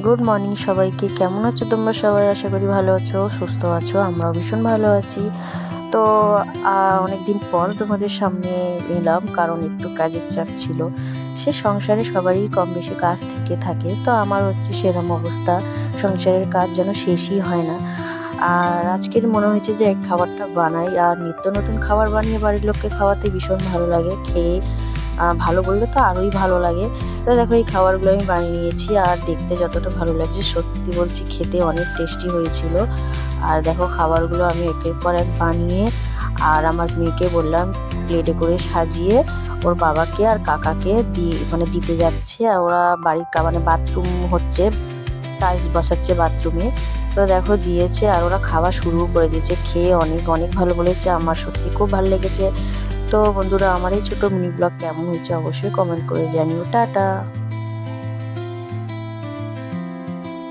Good morning সবাইকে। কেমন আছো তোমরা সবাই? আশা করি ভালো আছো, সুস্থ আছো। আমরাও ভীষণ ভালো আছি। তো অনেকদিন পর তোমাদের সামনে এলাম, কারণ একটু কাজের চাপ ছিল। সে সংসারে সবারই কম বেশি কাজ থেকে থাকে, তো আমার হচ্ছে সেরকম অবস্থা। সংসারের কাজ যেন শেষই হয় না। আর আজকের মনে হয়েছে যে এক খাবারটা বানাই, আর নিত্য নতুন খাবার বানিয়ে বাড়ির লোককে খাওয়াতে ভীষণ ভালো লাগে। খেয়ে ভালো বললে তো আরোই ভালো লাগে। তো দেখো এই খাবারগুলো আমি বানিয়ে নিয়েছি, আর দেখতে যতটা ভালো লাগছে সত্যি বলছি খেতে অনেক টেস্টি হয়েছিল। আর দেখো খাবারগুলো আমি একের পর এক বানিয়ে আর আমার মেয়েকে বললাম প্লেটে করে সাজিয়ে ওর বাবাকে আর কাকাকে দিতে যাচ্ছে। আর ওরা বাড়ির মানে বাথরুম হচ্ছে, টাইলস বসাচ্ছে বাথরুমে। তো দেখো দিয়েছে, আর ওরা খাওয়া শুরু করে দিয়েছে। খেয়ে অনেক অনেক ভালো বলেছে। আমার সত্যি খুব ভালো লেগেছে। তো বন্ধুরা, আমার এই ছোট মিনি ব্লগ কেমন হয়েছে অবশ্যই কমেন্ট করে জানিও। টাটা।